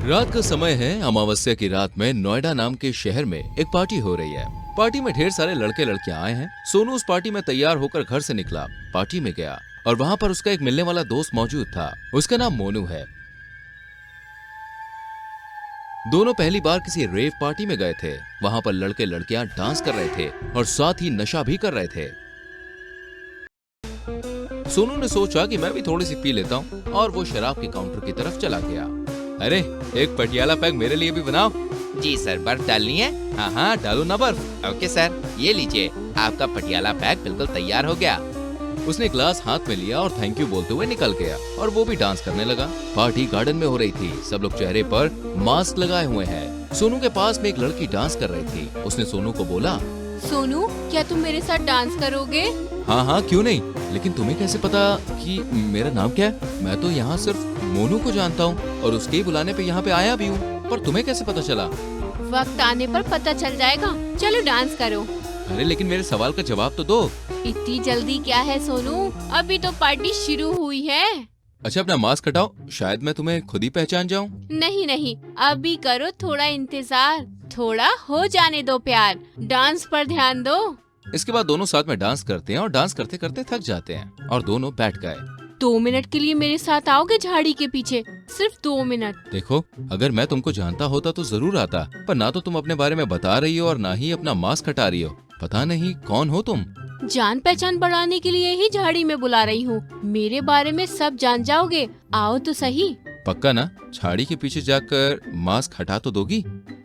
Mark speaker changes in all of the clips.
Speaker 1: रात का समय है। अमावस्या की रात में नोएडा नाम के शहर में एक पार्टी हो रही है। पार्टी में ढेर सारे लड़के लड़कियां आए हैं। सोनू उस पार्टी में तैयार होकर घर से निकला, पार्टी में गया और वहाँ पर उसका एक मिलने वाला दोस्त मौजूद था। उसका नाम मोनू है। दोनों पहली बार किसी रेव पार्टी में गए थे। वहाँ पर लड़के लड़कियां डांस कर रहे थे और साथ ही नशा भी कर रहे थे। सोनू ने सोचा कि मैं भी थोड़ी सी पी लेता हूँ और वो शराब के काउंटर की तरफ चला गया। अरे एक पटियाला पैक मेरे लिए भी बनाओ।
Speaker 2: जी सर, बर्फ डालनी है?
Speaker 1: हाँ हाँ डालो ना बर्फ।
Speaker 2: ओके सर, ये लीजिए, आपका पटियाला पैक बिल्कुल तैयार हो गया।
Speaker 1: उसने ग्लास हाथ में लिया और थैंक यू बोलते हुए निकल गया और वो भी डांस करने लगा। पार्टी गार्डन में हो रही थी। सब लोग चेहरे पर मास्क लगाए हुए हैं। सोनू के पास में एक लड़की डांस कर रही थी। उसने सोनू को बोला,
Speaker 3: सोनू, क्या तुम मेरे साथ डांस करोगे?
Speaker 1: हाँ हाँ क्यों नहीं, लेकिन तुम्हें कैसे पता कि मेरा नाम क्या है? मैं तो यहाँ सिर्फ मोनू को जानता हूँ और उसके ही बुलाने पे यहाँ पे आया भी हूँ, पर तुम्हें कैसे पता चला?
Speaker 3: वक्त आने पर पता चल जाएगा। चलो डांस करो।
Speaker 1: अरे लेकिन मेरे सवाल का जवाब तो दो।
Speaker 3: इतनी जल्दी क्या है सोनू, अभी तो पार्टी शुरू हुई है।
Speaker 1: अच्छा अपना मास्क हटाओ, शायद मैं तुम्हें खुद ही पहचान जाऊँ।
Speaker 3: नहीं नहीं, अभी करो थोड़ा इंतजार, थोड़ा हो जाने दो प्यार, डांस पर ध्यान दो।
Speaker 1: इसके बाद दोनों साथ में डांस करते हैं और डांस करते करते थक जाते हैं और दोनों बैठ गए।
Speaker 3: 2 मिनट के लिए मेरे साथ आओगे झाड़ी के पीछे? सिर्फ 2 मिनट।
Speaker 1: देखो अगर मैं तुमको जानता होता तो जरूर आता, पर ना तो तुम अपने बारे में बता रही हो और ना ही अपना मास्क हटा रही हो। पता नहीं कौन हो तुम।
Speaker 3: जान पहचान बढ़ाने के लिए ही झाड़ी में बुला रही हूँ। मेरे बारे में सब जान जाओगे, आओ तो सही।
Speaker 1: पक्का ना? झाड़ी के पीछे जाकर मास्क हटा तो दोगी?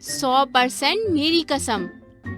Speaker 3: 100% मेरी कसम।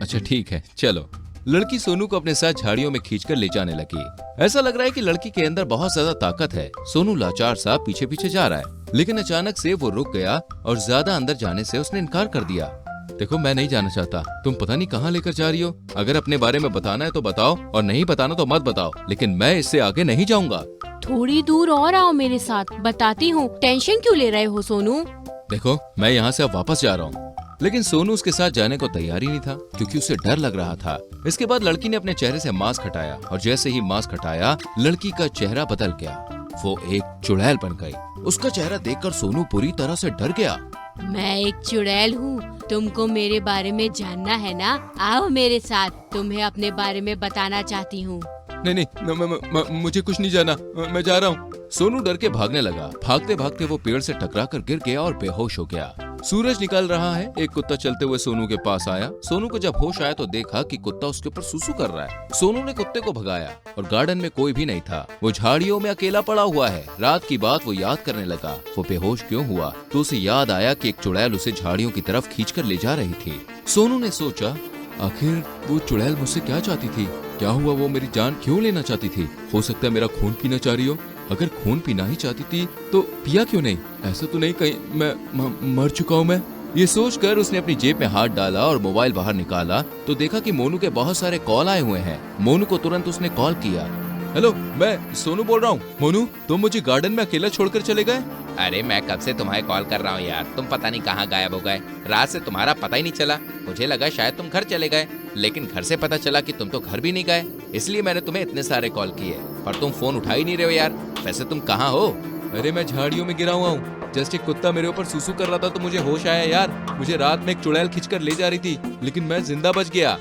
Speaker 1: अच्छा ठीक है चलो। लड़की सोनू को अपने साथ झाड़ियों में खींचकर ले जाने लगी। ऐसा लग रहा है कि लड़की के अंदर बहुत ज्यादा ताकत है। सोनू लाचार सा पीछे पीछे जा रहा है, लेकिन अचानक से वो रुक गया और ज्यादा अंदर जाने से उसने इनकार कर दिया। देखो मैं नहीं जाना चाहता, तुम पता नहीं कहाँ लेकर जा रही हो। अगर अपने बारे में बताना है तो बताओ और नहीं बताना तो मत बताओ, लेकिन मैं इससे आगे नहीं जाऊंगा।
Speaker 3: थोड़ी दूर और आओ मेरे साथ, बताती हूँ। टेंशन क्यों ले रहे हो सोनू?
Speaker 1: देखो मैं यहाँ से अब वापस जा रहा हूँ। लेकिन सोनू उसके साथ जाने को तैयार ही नहीं था, क्योंकि उसे डर लग रहा था। इसके बाद लड़की ने अपने चेहरे से मास्क हटाया और जैसे ही मास्क हटाया लड़की का चेहरा बदल गया। वो एक चुड़ैल बन गई। उसका चेहरा देखकर सोनू पूरी तरह से डर गया।
Speaker 3: मैं एक चुड़ैल हूँ, तुमको मेरे बारे में जानना है ना? आओ मेरे साथ, तुम्हें अपने बारे में बताना चाहती हूँ।
Speaker 1: नहीं नहीं मुझे कुछ नहीं जाना, मैं जा रहा हूँ। सोनू डर के भागने लगा। भागते भागते वो पेड़ से टकराकर गिर गया और बेहोश हो गया। सूरज निकल रहा है। एक कुत्ता चलते हुए सोनू के पास आया। सोनू को जब होश आया तो देखा कि कुत्ता उसके ऊपर सुसु कर रहा है। सोनू ने कुत्ते को भगाया और गार्डन में कोई भी नहीं था। वो झाड़ियों में अकेला पड़ा हुआ है। रात की बात वो याद करने लगा। वो बेहोश क्यों हुआ तो उसे याद आया कि एक चुड़ैल उसे झाड़ियों की तरफ खींचकर ले जा रही थी। सोनू ने सोचा, आखिर वो चुड़ैल मुझसे क्या चाहती थी? क्या हुआ, वो मेरी जान क्यों लेना चाहती थी? हो सकता है मेरा खून पीना चाह रही हो। अगर खून पीना ही चाहती थी तो पिया क्यों नहीं? ऐसा तो नहीं कहीं मैं मर चुका हूँ मैं? ये सोचकर उसने अपनी जेब में हाथ डाला और मोबाइल बाहर निकाला तो देखा कि मोनू के बहुत सारे कॉल आए हुए हैं। मोनू को तुरंत उसने कॉल किया। हेलो, मैं सोनू बोल रहा हूँ। मोनू, तुम मुझे गार्डन में अकेला छोड़कर चले गए?
Speaker 2: अरे मैं कब से तुम्हारे कॉल कर रहा हूँ यार, तुम पता नहीं कहाँ गायब हो गए। रात से तुम्हारा पता ही नहीं चला। मुझे लगा शायद तुम घर चले गए, लेकिन घर से पता चला कि तुम तो घर भी नहीं गए। इसलिए मैंने तुम्हें इतने सारे कॉल किए, पर तुम फोन उठा ही नहीं रहे हो यार। वैसे तुम कहाँ हो?
Speaker 1: अरे मैं झाड़ियों में गिरा हुआ हूँ। जस्ट एक कुत्ता मेरे ऊपर सुसु कर रहा था तो मुझे होश आया यार। मुझे रात में एक चुड़ैल खींचकर ले जा रही थी, लेकिन मैं जिंदा बच गया।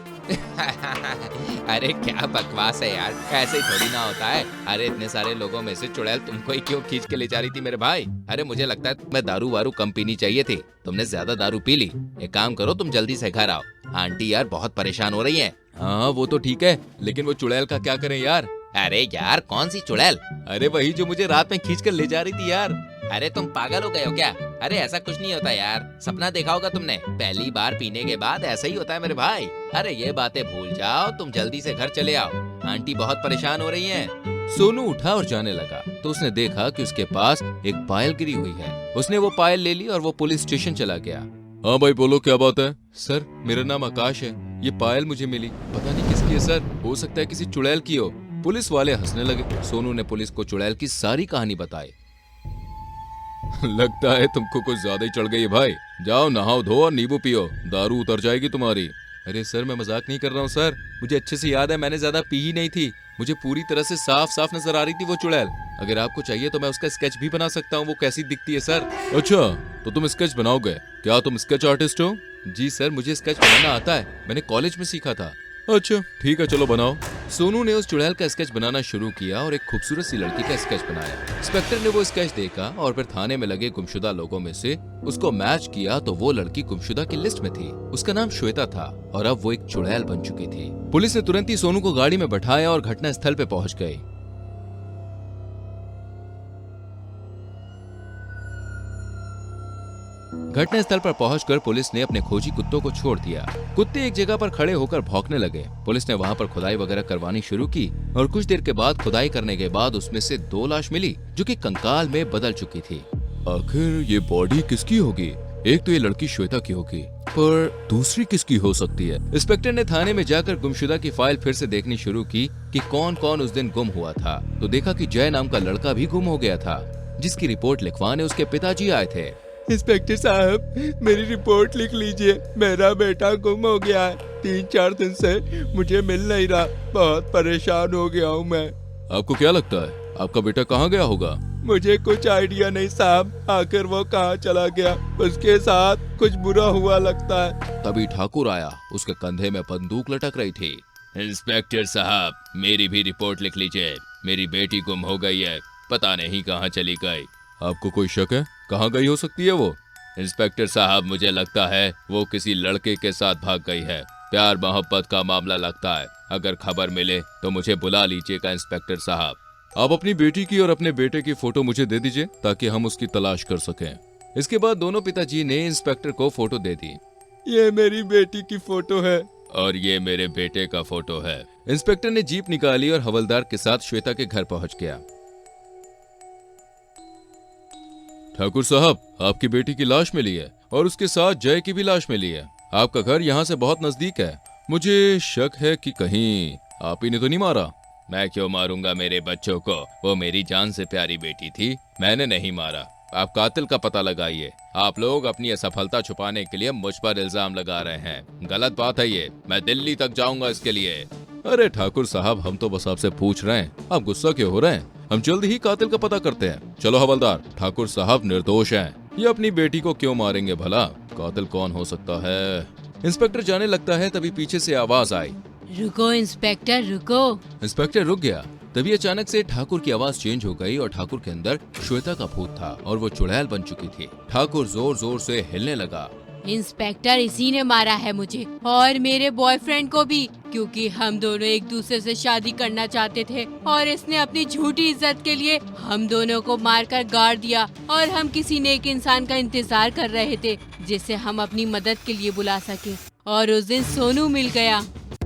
Speaker 2: अरे क्या बकवास है यार, ऐसे ही थोड़ी ना होता है। अरे इतने सारे लोगों में से चुड़ैल तुमको ही क्यों खींच के ले जा रही थी मेरे भाई? अरे मुझे लगता है तुम्हें दारू वारू कम पीनी चाहिए थी, तुमने ज्यादा दारू पी ली। एक काम करो, तुम जल्दी से घर आओ। आंटी यार बहुत परेशान हो रही है।
Speaker 1: हाँ वो तो ठीक है, लेकिन वो चुड़ैल का क्या करें यार?
Speaker 2: अरे यार कौन सी चुड़ैल?
Speaker 1: अरे वही जो मुझे रात में खींच कर ले जा रही थी यार।
Speaker 2: अरे तुम पागल हो गए हो क्या? अरे ऐसा कुछ नहीं होता यार, सपना देखा होगा तुमने। पहली बार पीने के बाद ऐसा ही होता है मेरे भाई। अरे ये बातें भूल जाओ, तुम जल्दी से घर चले आओ। आंटी बहुत परेशान हो रही हैं।
Speaker 1: सोनू उठा और जाने लगा तो उसने देखा कि उसके पास एक पायल गिरी हुई है। उसने वो पायल ले ली और वो पुलिस स्टेशन चला गया। हाँ भाई बोलो क्या बात है? सर मेरा नाम आकाश है, ये पायल मुझे मिली, पता नहीं किसकी है सर, हो सकता है किसी चुड़ैल की हो। पुलिस वाले हंसने लगे। सोनू ने पुलिस को चुड़ैल की सारी कहानी बताई। लगता है तुमको कुछ ज्यादा ही चढ़ गई है भाई। जाओ नहाओ धो और नींबू पियो, दारू उतर जाएगी तुम्हारी। अरे सर मैं मजाक नहीं कर रहा हूँ सर, मुझे अच्छे से याद है मैंने ज्यादा पी ही नहीं थी। मुझे पूरी तरह से साफ साफ नजर आ रही थी वो चुड़ैल। अगर आपको चाहिए तो मैं उसका स्केच भी बना सकता हूँ, वो कैसी दिखती है सर। अच्छा, तो तुम स्केच बनाओगे? क्या तुम स्केच आर्टिस्ट हो? जी सर, मुझे स्केच बनाना आता है, मैंने कॉलेज में सीखा था। अच्छा ठीक है, चलो बनाओ। सोनू ने उस चुड़ैल का स्केच बनाना शुरू किया और एक खूबसूरत सी लड़की का स्केच बनाया। इंस्पेक्टर ने वो स्केच देखा और फिर थाने में लगे गुमशुदा लोगों में से उसको मैच किया तो वो लड़की गुमशुदा की लिस्ट में थी। उसका नाम श्वेता था और अब वो एक चुड़ैल बन चुकी थी। पुलिस ने तुरंत ही सोनू को गाड़ी में बैठाया और घटना स्थल पे पहुंच गई। घटनास्थल पर पहुंचकर पुलिस ने अपने खोजी कुत्तों को छोड़ दिया। कुत्ते एक जगह पर खड़े होकर भौंकने लगे। पुलिस ने वहां पर खुदाई वगैरह करवानी शुरू की और कुछ देर के बाद खुदाई करने के बाद उसमें से 2 लाश मिली जो कि कंकाल में बदल चुकी थी। आखिर ये बॉडी किसकी होगी? एक तो ये लड़की श्वेता की होगी, पर दूसरी किसकी हो सकती है? इंस्पेक्टर ने थाने में जाकर गुमशुदा की फाइल फिर से देखनी शुरू की कि कौन कौन उस दिन गुम हुआ था। तो देखा कि जय नाम का लड़का भी गुम हो गया था, जिसकी रिपोर्ट लिखवाने उसके पिताजी आए थे।
Speaker 4: इंस्पेक्टर साहब, मेरी रिपोर्ट लिख लीजिए। मेरा बेटा गुम हो गया है। 3-4 दिन से मुझे मिल नहीं रहा। बहुत परेशान हो गया हूँ मैं।
Speaker 1: आपको क्या लगता है आपका बेटा कहाँ गया होगा?
Speaker 4: मुझे कुछ आइडिया नहीं साहब, आखिर वो कहाँ चला गया। उसके साथ कुछ बुरा हुआ लगता है।
Speaker 1: तभी ठाकुर आया, उसके कंधे में बंदूक लटक रही थी।
Speaker 2: इंस्पेक्टर साहब, मेरी भी रिपोर्ट लिख लीजिए। मेरी बेटी गुम हो गई है, पता नहीं कहाँ चली गई।
Speaker 1: आपको कोई शक है? कहाँ गई हो सकती है वो?
Speaker 2: इंस्पेक्टर साहब, मुझे लगता है वो किसी लड़के के साथ भाग गई है। प्यार मोहब्बत का मामला लगता है। अगर खबर मिले तो मुझे बुला लीजिएगा इंस्पेक्टर साहब।
Speaker 1: आप अपनी बेटी की और अपने बेटे की फोटो मुझे दे दीजिए ताकि हम उसकी तलाश कर सकें। इसके बाद दोनों पिताजी ने इंस्पेक्टर को फोटो दे दी।
Speaker 4: ये मेरी बेटी की फोटो है
Speaker 2: और ये मेरे बेटे का फोटो है।
Speaker 1: इंस्पेक्टर ने जीप निकाली और हवलदार के साथ श्वेता के घर पहुंच गया। ठाकुर साहब, आपकी बेटी की लाश मिली है और उसके साथ जय की भी लाश मिली है। आपका घर यहाँ से बहुत नजदीक है। मुझे शक है कि कहीं आप ही ने तो नहीं मारा?
Speaker 2: मैं क्यों मारूंगा मेरे बच्चों को? वो मेरी जान से प्यारी बेटी थी, मैंने नहीं मारा। आप कातिल का पता लगाइए। आप लोग अपनी असफलता छुपाने के लिए मुझ पर इल्जाम लगा रहे हैं। गलत बात है ये। मैं दिल्ली तक जाऊंगा इसके लिए।
Speaker 1: अरे ठाकुर साहब, हम तो बस आपसे पूछ रहे हैं, आप गुस्सा क्यों हो रहे हैं? हम जल्द ही कातिल का पता करते हैं। चलो हवलदार, ठाकुर साहब निर्दोष हैं। ये अपनी बेटी को क्यों मारेंगे भला? कातिल कौन हो सकता है? इंस्पेक्टर जाने लगता है, तभी पीछे से आवाज आई,
Speaker 3: रुको इंस्पेक्टर रुको।
Speaker 1: इंस्पेक्टर रुक गया। तभी अचानक से ठाकुर की आवाज चेंज हो गई और ठाकुर के अंदर श्वेता का भूत था और वो चुड़ैल बन चुकी थी। ठाकुर जोर जोर से हिलने लगा।
Speaker 3: इंस्पेक्टर, इसी ने मारा है मुझे और मेरे बॉयफ्रेंड को भी, क्योंकि हम दोनों एक दूसरे से शादी करना चाहते थे और इसने अपनी झूठी इज्जत के लिए हम दोनों को मारकर गाड़ दिया। और हम किसी नेक इंसान का इंतजार कर रहे थे जिसे हम अपनी मदद के लिए बुला सके, और उस दिन सोनू मिल गया।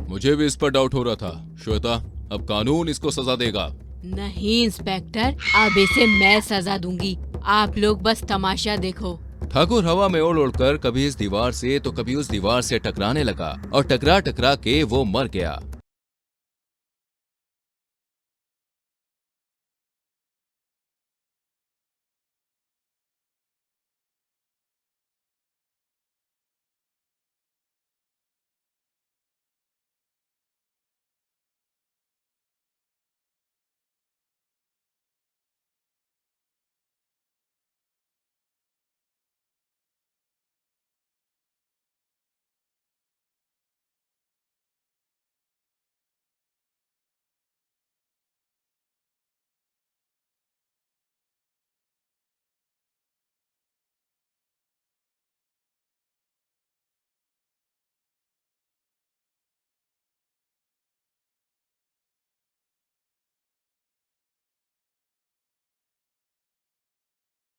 Speaker 1: मुझे भी इस पर डाउट हो रहा था। श्वेता, अब कानून इसको सजा देगा।
Speaker 3: नहीं इंस्पेक्टर, अब इसे मैं सजा दूंगी। आप लोग बस तमाशा देखो।
Speaker 1: ठाकुर हवा में उड़ उड़कर कभी इस दीवार से तो कभी उस दीवार से टकराने लगा और टकरा टकरा के वो मर गया।